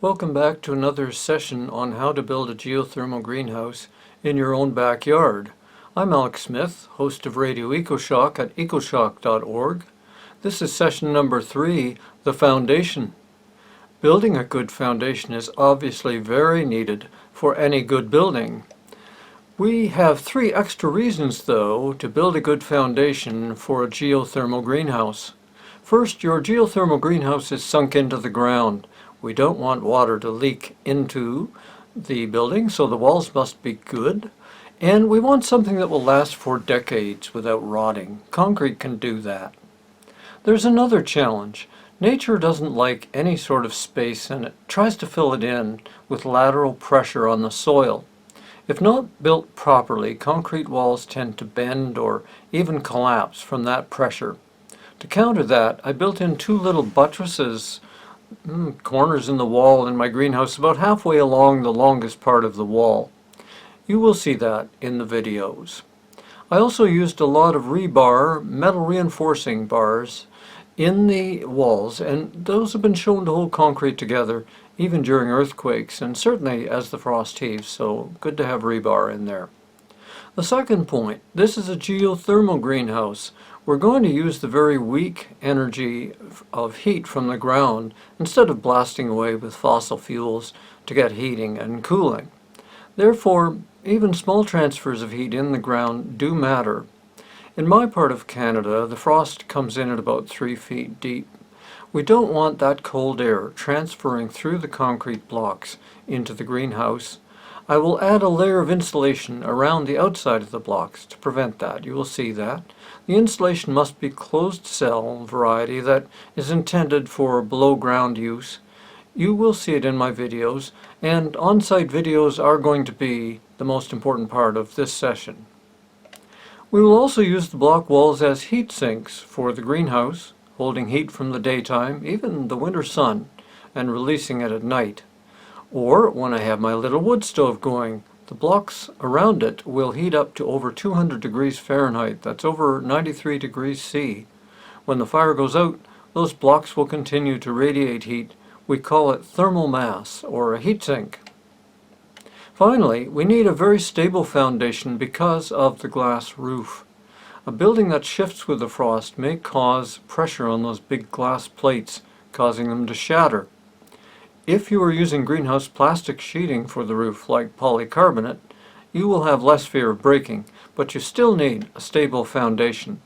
Welcome back to another session on how to build a geothermal greenhouse in your own backyard. I'm Alex Smith, host of Radio EcoShock at ecoshock.org. This is session number 3, the foundation. Building a good foundation is obviously very needed for any good building. We have 3 extra reasons, though, to build a good foundation for a geothermal greenhouse. First, your geothermal greenhouse is sunk into the ground. We don't want water to leak into the building, so the walls must be good. And we want something that will last for decades without rotting. Concrete can do that. There's another challenge. Nature doesn't like any sort of space, and it tries to fill it in with lateral pressure on the soil. If not built properly, concrete walls tend to bend or even collapse from that pressure. To counter that, I built in 2 little buttresses, corners in the wall in my greenhouse, about halfway along the longest part of the wall. You will see that in the videos. I also used a lot of rebar, metal reinforcing bars, in the walls, and those have been shown to hold concrete together even during earthquakes and certainly as the frost heaves, so good to have rebar in there. The second point, this is a geothermal greenhouse. We're going to use the very weak energy of heat from the ground instead of blasting away with fossil fuels to get heating and cooling. Therefore, even small transfers of heat in the ground do matter. In my part of Canada, the frost comes in at about 3 feet deep. We don't want that cold air transferring through the concrete blocks into the greenhouse. I will add a layer of insulation around the outside of the blocks to prevent that. You will see that. The insulation must be closed cell variety that is intended for below ground use. You will see it in my videos, and on-site videos are going to be the most important part of this session. We will also use the block walls as heat sinks for the greenhouse, holding heat from the daytime, even the winter sun, and releasing it at night. Or when I have my little wood stove going, the blocks around it will heat up to over 200 degrees Fahrenheit. That's over 93 degrees C. When the fire goes out, those blocks will continue to radiate heat. We call it thermal mass, or a heat sink. Finally, we need a very stable foundation because of the glass roof. A building that shifts with the frost may cause pressure on those big glass plates, causing them to shatter. If you are using greenhouse plastic sheeting for the roof, like polycarbonate, you will have less fear of breaking, but you still need a stable foundation.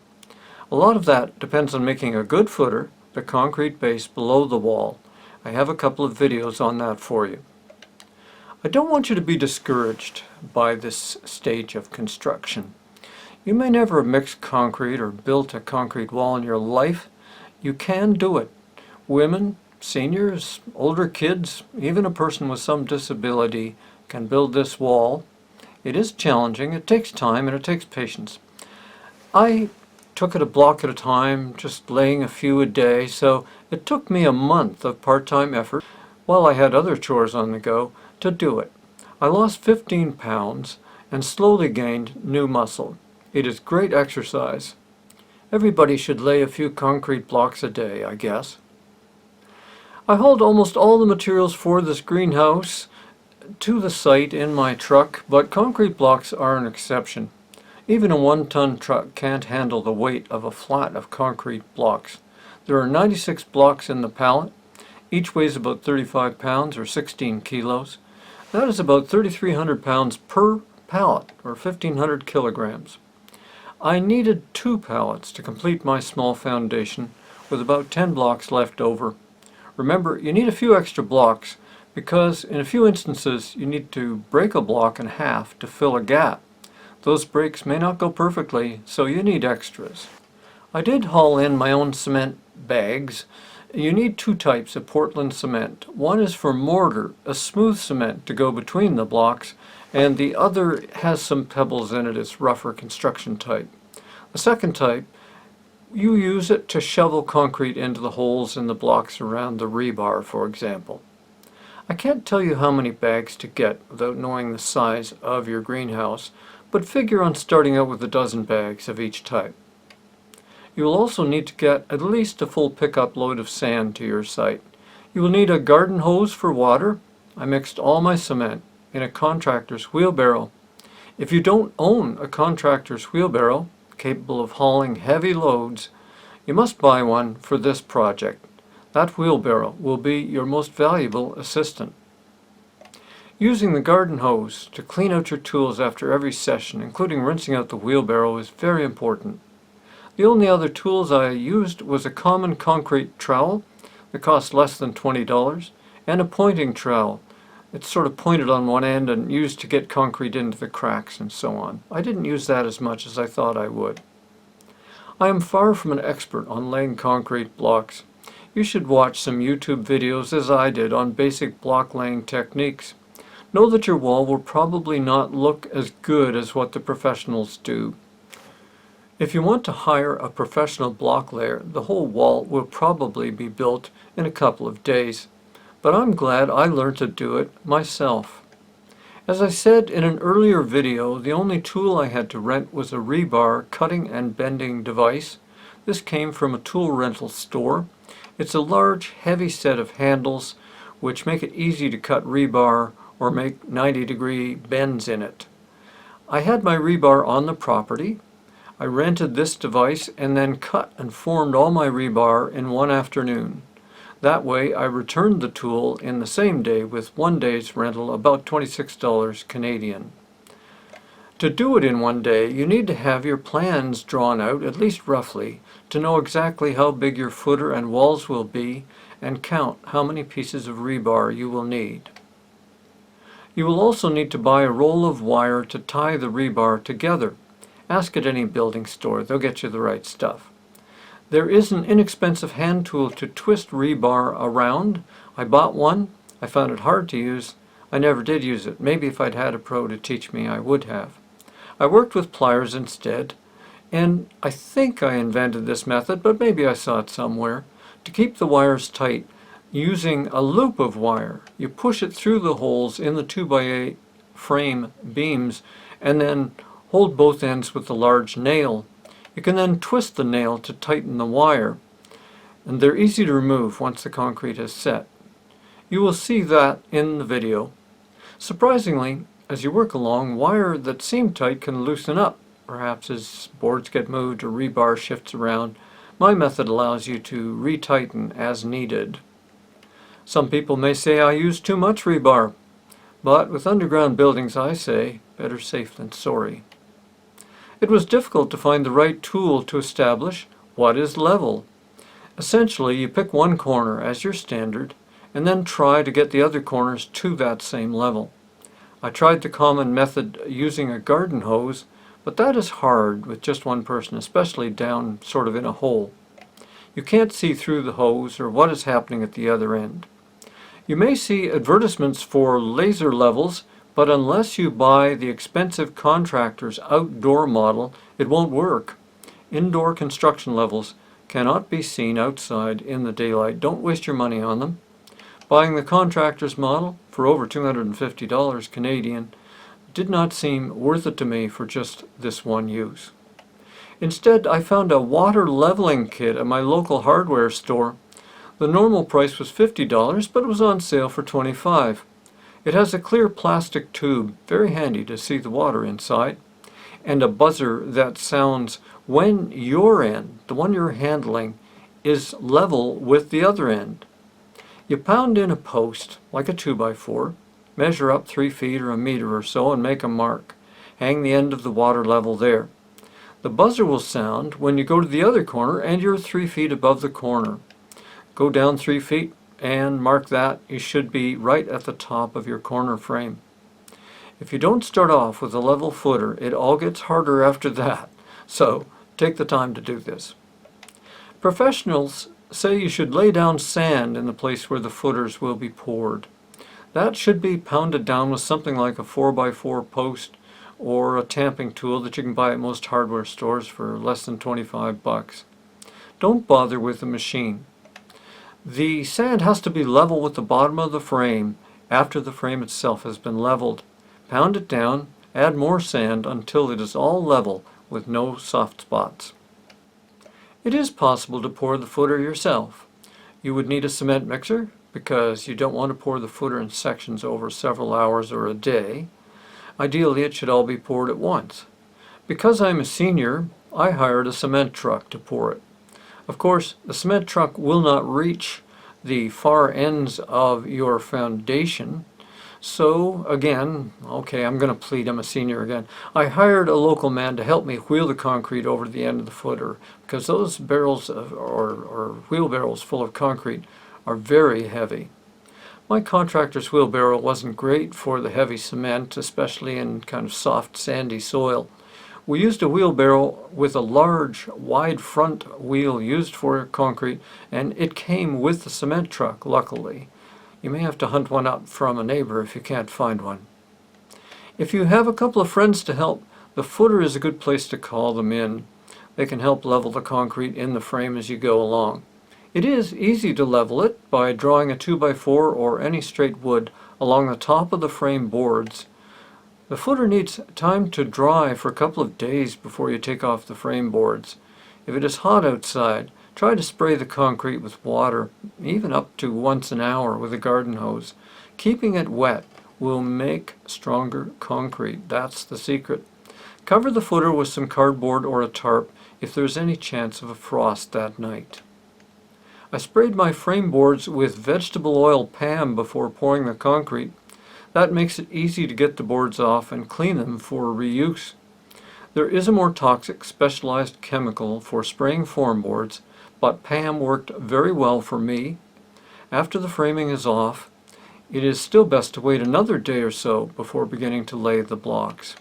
A lot of that depends on making a good footer, the concrete base below the wall. I have a couple of videos on that for you. I don't want you to be discouraged by this stage of construction. You may never have mixed concrete or built a concrete wall in your life. You can do it. Women, seniors, older kids, even a person with some disability can build this wall. It is challenging, it takes time, and it takes patience. I took it a block at a time, just laying a few a day, so it took me a month of part-time effort, while I had other chores on the go, to do it. I lost 15 pounds and slowly gained new muscle. It is great exercise. Everybody should lay a few concrete blocks a day, I guess. I hauled almost all the materials for this greenhouse to the site in my truck, but concrete blocks are an exception. Even a 1-ton truck can't handle the weight of a flat of concrete blocks. There are 96 blocks in the pallet. Each weighs about 35 pounds or 16 kilos. That is about 3,300 pounds per pallet, or 1,500 kilograms. I needed 2 pallets to complete my small foundation, with about 10 blocks left over. Remember, you need a few extra blocks because in a few instances you need to break a block in half to fill a gap. Those breaks may not go perfectly, so you need extras. I did haul in my own cement bags. You need 2 types of Portland cement. One is for mortar, a smooth cement to go between the blocks, and the other has some pebbles in it. It's rougher construction type. The second type, you use it to shovel concrete into the holes in the blocks around the rebar, for example. I can't tell you how many bags to get without knowing the size of your greenhouse, but figure on starting out with a dozen bags of each type. You will also need to get at least a full pickup load of sand to your site. You will need a garden hose for water. I mixed all my cement in a contractor's wheelbarrow. If you don't own a contractor's wheelbarrow capable of hauling heavy loads, you must buy one for this project. That wheelbarrow will be your most valuable assistant. Using the garden hose to clean out your tools after every session, including rinsing out the wheelbarrow, is very important. The only other tools I used was a common concrete trowel that cost less than $20 and a pointing trowel. It's sort of pointed on one end and used to get concrete into the cracks and so on. I didn't use that as much as I thought I would. I am far from an expert on laying concrete blocks. You should watch some YouTube videos as I did on basic block laying techniques. Know that your wall will probably not look as good as what the professionals do. If you want to hire a professional block layer, the whole wall will probably be built in a couple of days. But I'm glad I learned to do it myself. As I said in an earlier video, the only tool I had to rent was a rebar cutting and bending device. This came from a tool rental store. It's a large, heavy set of handles which make it easy to cut rebar or make 90-degree bends in it. I had my rebar on the property. I rented this device and then cut and formed all my rebar in one afternoon. That way I returned the tool in the same day with one day's rental, about $26 Canadian. To do it in one day, you need to have your plans drawn out, at least roughly, to know exactly how big your footer and walls will be and count how many pieces of rebar you will need. You will also need to buy a roll of wire to tie the rebar together. Ask at any building store, they'll get you the right stuff. There is an inexpensive hand tool to twist rebar around. I bought one. I found it hard to use. I never did use it. Maybe if I'd had a pro to teach me, I would have. I worked with pliers instead, and I think I invented this method, but maybe I saw it somewhere. To keep the wires tight, using a loop of wire, you push it through the holes in the 2x8 frame beams and then hold both ends with a large nail. You can then twist the nail to tighten the wire, and they're easy to remove once the concrete is set. You will see that in the video. Surprisingly, as you work along, wire that seemed tight can loosen up, perhaps as boards get moved or rebar shifts around. My method allows you to retighten as needed. Some people may say I use too much rebar, but with underground buildings I say better safe than sorry. It was difficult to find the right tool to establish what is level. Essentially, you pick one corner as your standard and then try to get the other corners to that same level. I tried the common method using a garden hose, but that is hard with just one person, especially down sort of in a hole. You can't see through the hose or what is happening at the other end. You may see advertisements for laser levels, but unless you buy the expensive contractor's outdoor model, it won't work. Indoor construction levels cannot be seen outside in the daylight. Don't waste your money on them. Buying the contractor's model for over $250 Canadian did not seem worth it to me for just this one use. Instead, I found a water leveling kit at my local hardware store. The normal price was $50, but it was on sale for $25. It has a clear plastic tube, very handy to see the water inside, and a buzzer that sounds when your end, the one you're handling, is level with the other end. You pound in a post, like a 2x4, measure up 3 feet or a meter or so and make a mark. Hang the end of the water level there. The buzzer will sound when you go to the other corner and you're 3 feet above the corner. Go down 3 feet and mark that. You should be right at the top of your corner frame. If you don't start off with a level footer, it all gets harder after that. So take the time to do this. Professionals say you should lay down sand in the place where the footers will be poured. That should be pounded down with something like a 4x4 post or a tamping tool that you can buy at most hardware stores for less than $25. Don't bother with a machine. The sand has to be level with the bottom of the frame after the frame itself has been leveled. Pound it down, add more sand until it is all level with no soft spots. It is possible to pour the footer yourself. You would need a cement mixer, because you don't want to pour the footer in sections over several hours or a day. Ideally, it should all be poured at once. Because I'm a senior, I hired a cement truck to pour it. Of course, the cement truck will not reach the far ends of your foundation. So again, okay, I'm going to plead, I'm a senior again. I hired a local man to help me wheel the concrete over the end of the footer, because those barrels or wheelbarrows full of concrete are very heavy. My contractor's wheelbarrow wasn't great for the heavy cement, especially in kind of soft sandy soil. We used a wheelbarrow with a large, wide front wheel used for concrete, and it came with the cement truck, luckily. You may have to hunt one up from a neighbor if you can't find one. If you have a couple of friends to help, the footer is a good place to call them in. They can help level the concrete in the frame as you go along. It is easy to level it by drawing a 2x4 or any straight wood along the top of the frame boards. The footer needs time to dry for a couple of days before you take off the frame boards. If it is hot outside, try to spray the concrete with water, even up to once an hour with a garden hose. Keeping it wet will make stronger concrete. That's the secret. Cover the footer with some cardboard or a tarp if there's any chance of a frost that night. I sprayed my frame boards with vegetable oil PAM before pouring the concrete. That makes it easy to get the boards off and clean them for reuse. There is a more toxic specialized chemical for spraying form boards, but PAM worked very well for me. After the framing is off, it is still best to wait another day or so before beginning to lay the blocks.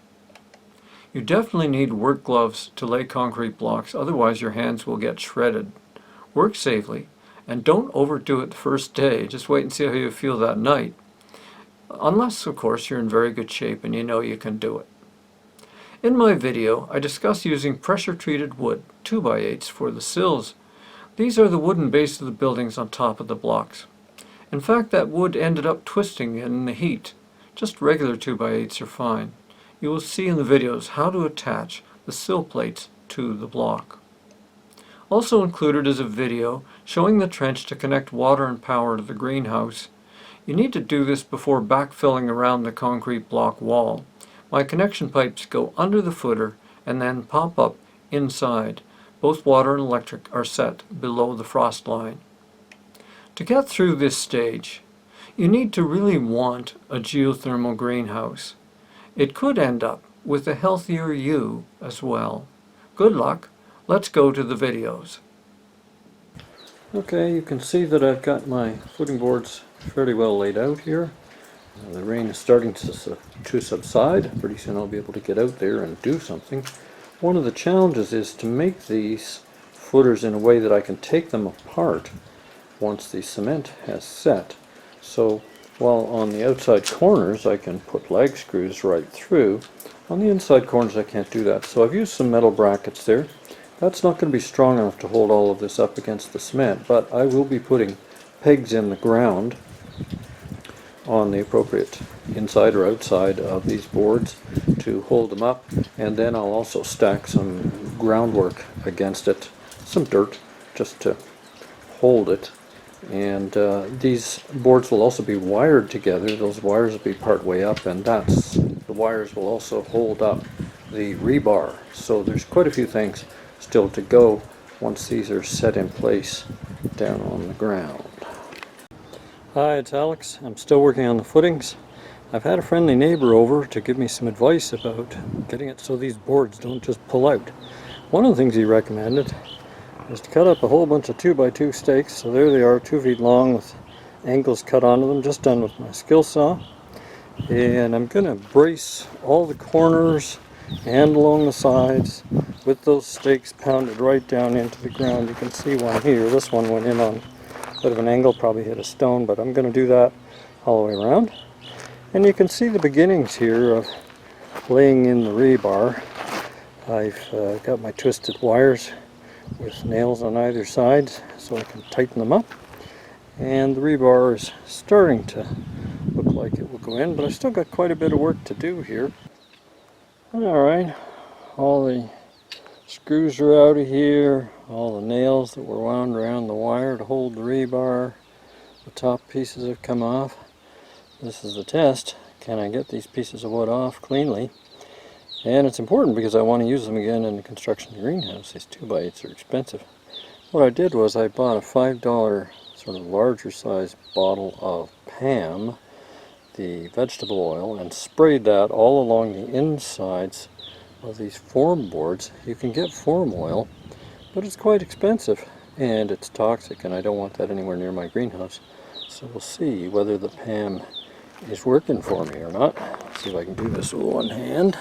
You definitely need work gloves to lay concrete blocks, otherwise your hands will get shredded. Work safely, and don't overdo it the first day. Just wait and see how you feel that night. Unless, of course, you're in very good shape and you know you can do it. In my video, I discuss using pressure-treated wood, 2x8s, for the sills. These are the wooden base of the buildings on top of the blocks. In fact, that wood ended up twisting in the heat. Just regular 2x8s are fine. You will see in the videos how to attach the sill plates to the block. Also included is a video showing the trench to connect water and power to the greenhouse. You need to do this before backfilling around the concrete block wall. My connection pipes go under the footer and then pop up inside. Both water and electric are set below the frost line. To get through this stage, you need to really want a geothermal greenhouse. It could end up with a healthier you as well. Good luck. Let's go to the videos. Okay, you can see that I've got my footing boards fairly well laid out here. The rain is starting to subside. Pretty soon I'll be able to get out there and do something. One of the challenges is to make these footers in a way that I can take them apart once the cement has set. So while on the outside corners I can put lag screws right through, on the inside corners I can't do that. So I've used some metal brackets there. That's not going to be strong enough to hold all of this up against the cement, but I will be putting pegs in the ground on the appropriate inside or outside of these boards to hold them up, and then I'll also stack some groundwork against it, some dirt, just to hold it. And these boards will also be wired together. Those wires will be part way up, and the wires will also hold up the rebar. So there's quite a few things still to go once these are set in place down on the ground. Hi, it's Alex. I'm still working on the footings. I've had a friendly neighbor over to give me some advice about getting it so these boards don't just pull out. One of the things he recommended is to cut up a whole bunch of 2x2 stakes. So there they are, 2 feet long with angles cut onto them, just done with my skill saw. And I'm going to brace all the corners and along the sides with those stakes pounded right down into the ground. You can see one here. This one went in on a bit of an angle, probably hit a stone, but I'm going to do that all the way around. And you can see the beginnings here of laying in the rebar. I've got my twisted wires with nails on either side so I can tighten them up. And the rebar is starting to look like it will go in, but I've still got quite a bit of work to do here. Alright, all the screws are out of here, all the nails that were wound around the wire to hold the rebar. The top pieces have come off. This is the test. Can I get these pieces of wood off cleanly? And it's important because I want to use them again in the construction of the greenhouse. These 2x8s are expensive. What I did was I bought a $5 sort of larger size bottle of PAM, the vegetable oil, and sprayed that all along the insides of these form boards. You can get form oil, but it's quite expensive and it's toxic, and I don't want that anywhere near my greenhouse. So we'll see whether the PAM is working for me or not. Let's see if I can do this with one hand.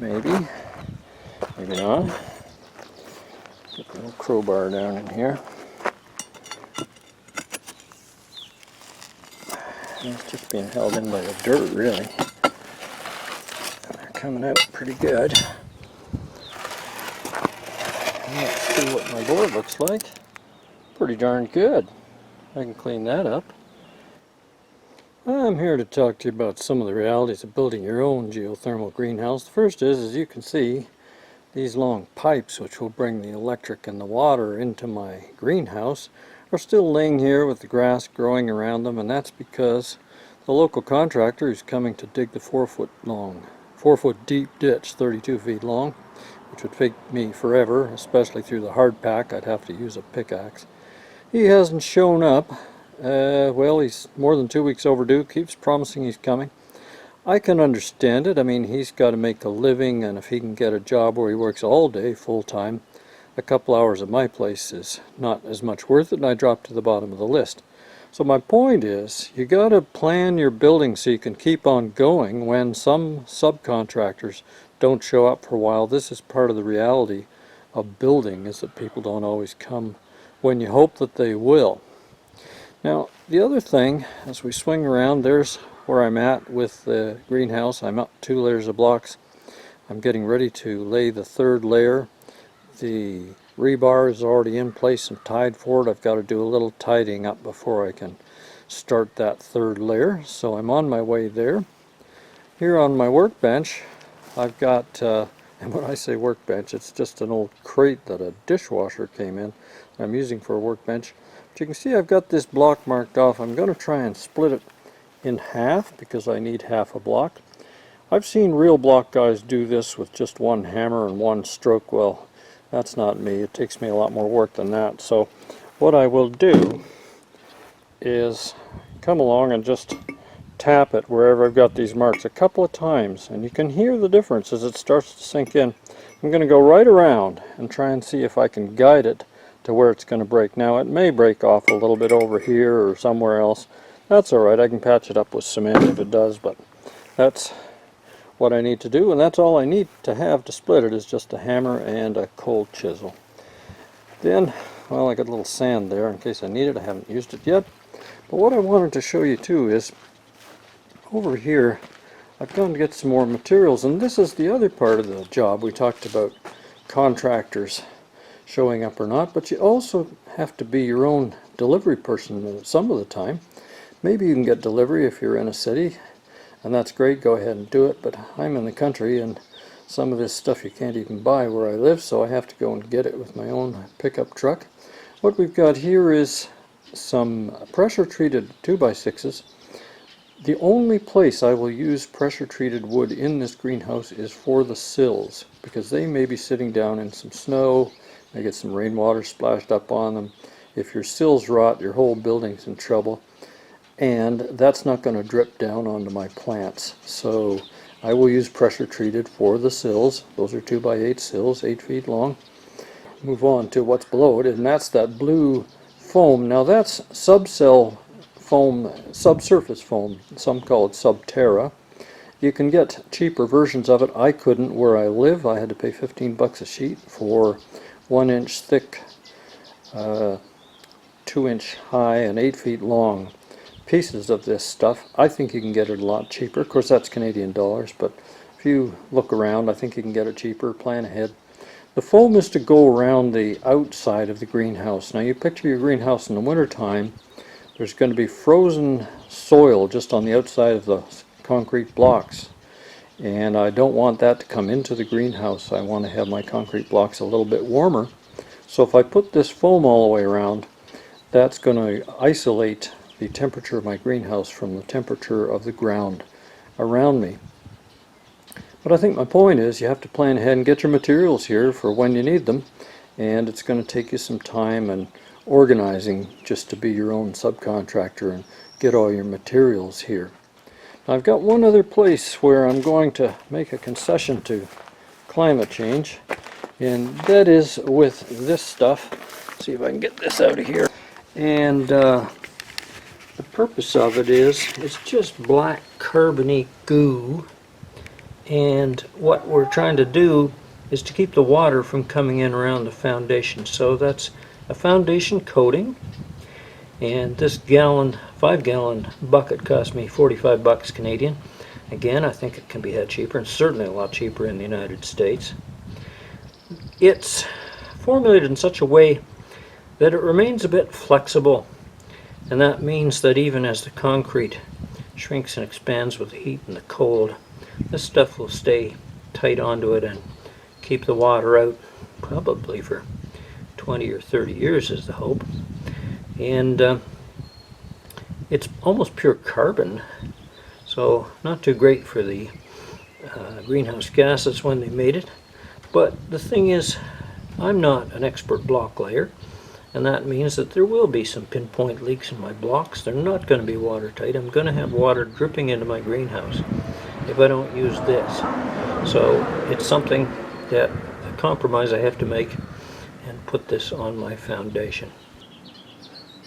Maybe, maybe not. Get the little crowbar down in here. It's just being held in by the dirt, really. And they're coming out pretty good. And let's see what my board looks like. Pretty darn good. I can clean that up. I'm here to talk to you about some of the realities of building your own geothermal greenhouse. The first is, as you can see, these long pipes which will bring the electric and the water into my greenhouse are still laying here with the grass growing around them, and that's because the local contractor is coming to dig the 4-foot deep ditch, 32 feet long, which would take me forever, especially through the hard pack. I'd have to use a pickaxe. He hasn't shown up. Well, he's more than 2 weeks overdue, keeps promising he's coming. I can understand it. I mean, he's got to make a living, and if he can get a job where he works all day, full-time, a couple hours at my place is not as much worth it, and I drop to the bottom of the list. So my point is, you got to plan your building so you can keep on going when some subcontractors don't show up for a while. This is part of the reality of building, is that people don't always come when you hope that they will. Now, the other thing, as we swing around, there's where I'm at with the greenhouse. I'm up 2 layers of blocks. I'm getting ready to lay the 3rd layer. The rebar is already in place and tied for it. I've got to do a little tidying up before I can start that 3rd layer. So I'm on my way there. Here on my workbench, I've got, and when I say workbench, it's just an old crate that a dishwasher came in that I'm using for a workbench. But you can see I've got this block marked off. I'm going to try and split it in half because I need half a block. I've seen real block guys do this with just one hammer and one stroke. Well, that's not me. It takes me a lot more work than that. So what I will do is come along and just tap it wherever I've got these marks a couple of times, and you can hear the difference as it starts to sink in. I'm going to go right around and try and see if I can guide it to where it's going to break. Now, it may break off a little bit over here or somewhere else. That's alright, I can patch it up with cement if it does, but that's what I need to do, and that's all I need to have to split it, is just a hammer and a cold chisel. Then, well, I got a little sand there in case I need it. I haven't used it yet. But what I wanted to show you too is, over here, I've gone to get some more materials, and this is the other part of the job. We talked about contractors showing up or not, but you also have to be your own delivery person some of the time. Maybe you can get delivery if you're in a city, and that's great, go ahead and do it, but I'm in the country and some of this stuff you can't even buy where I live, so I have to go and get it with my own pickup truck. What we've got here is some pressure treated 2x6s. The only place I will use pressure treated wood in this greenhouse is for the sills, because they may be sitting down in some snow, may get some rainwater splashed up on them. If your sills rot, your whole building's in trouble. And that's not going to drip down onto my plants. So I will use pressure treated for the sills. Those are 2x8 sills, 8 feet long. Move on to what's below it, and that's that blue foam. Now that's subcell foam, subsurface foam. Some call it Subterra. You can get cheaper versions of it. I couldn't where I live. I had to pay 15 bucks a sheet for 1 inch thick, 2 inch high, and 8 feet long pieces of this stuff. I think you can get it a lot cheaper. Of course, that's Canadian dollars, but if you look around, I think you can get it cheaper. Plan ahead. The foam is to go around the outside of the greenhouse. Now, you picture your greenhouse in the wintertime. There's going to be frozen soil just on the outside of the concrete blocks, and I don't want that to come into the greenhouse. I want to have my concrete blocks a little bit warmer. So if I put this foam all the way around, that's going to isolate the temperature of my greenhouse from the temperature of the ground around me. But I think my point is you have to plan ahead and get your materials here for when you need them, and it's going to take you some time and organizing just to be your own subcontractor and get all your materials here. Now, I've got one other place where I'm going to make a concession to climate change, and that is with this stuff. See if I can get this out of here. And the purpose of it is it's just black carbony goo, and what we're trying to do is to keep the water from coming in around the foundation. So that's a foundation coating, and this 5-gallon bucket cost me 45 bucks Canadian. Again, I think it can be had cheaper, and certainly a lot cheaper in the United States. It's formulated in such a way that it remains a bit flexible, and that means that even as the concrete shrinks and expands with the heat and the cold, this stuff will stay tight onto it and keep the water out probably for 20 or 30 years is the hope. And it's almost pure carbon, so not too great for the greenhouse gases when they made it. But the thing is, I'm not an expert block layer, and that means that there will be some pinpoint leaks in my blocks. They're not going to be watertight. I'm going to have water dripping into my greenhouse if I don't use this. So it's something that a compromise I have to make and put this on my foundation.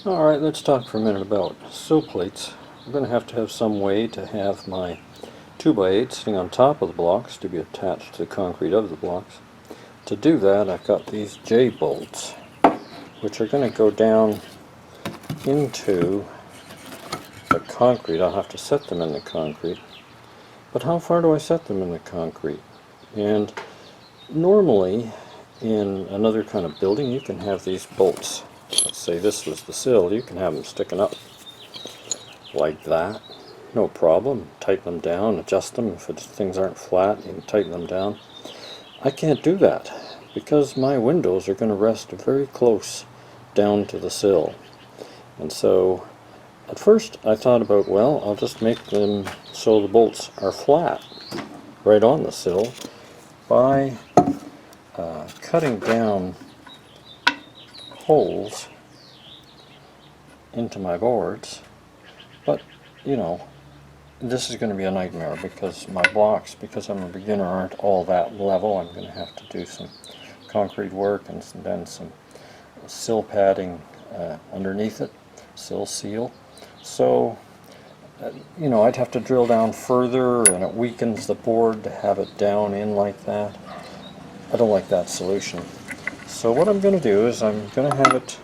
Alright, let's talk for a minute about sill plates. I'm going to have some way to have my 2x8 sitting on top of the blocks to be attached to the concrete of the blocks. To do that, I've got these J bolts, which are going to go down into the concrete. I'll have to set them in the concrete. But how far do I set them in the concrete? And normally in another kind of building you can have these bolts. Let's say this was the sill. You can have them sticking up like that. No problem. Tighten them down, adjust them. If things aren't flat, you can tighten them down. I can't do that because my windows are going to rest very close down to the sill. And so at first I thought about, well, I'll just make them so the bolts are flat right on the sill by cutting down holes into my boards. But you know, this is going to be a nightmare because my blocks, because I'm a beginner, aren't all that level. I'm going to have to do some concrete work and then some sill padding underneath it, sill seal. So you know, I'd have to drill down further, and it weakens the board to have it down in like that. I don't like that solution. So what I'm going to do is I'm going to have it,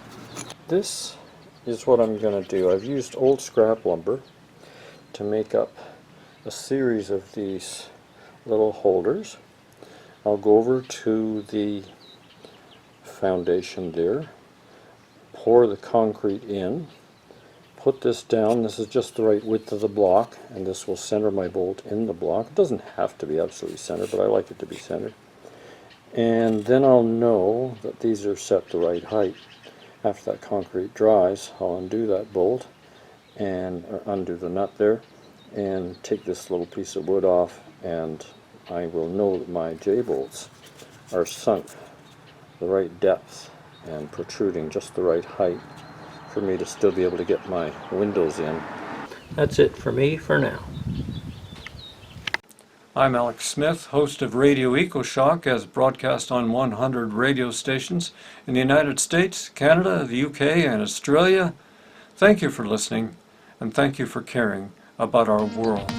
this is what I'm going to do. I've used old scrap lumber to make up a series of these little holders. I'll go over to the foundation there, pour the concrete in, put this down. This is just the right width of the block, and this will center my bolt in the block. It doesn't have to be absolutely centered, but I like it to be centered. And then I'll know that these are set the right height. After that concrete dries, I'll undo that bolt and undo the nut there and take this little piece of wood off, and I will know that my J-bolts are sunk the right depth and protruding just the right height for me to still be able to get my windows in. That's it for me for now. I'm Alex Smith, host of Radio EcoShock, as broadcast on 100 radio stations in the United States, Canada, the UK, and Australia. Thank you for listening, and thank you for caring about our world.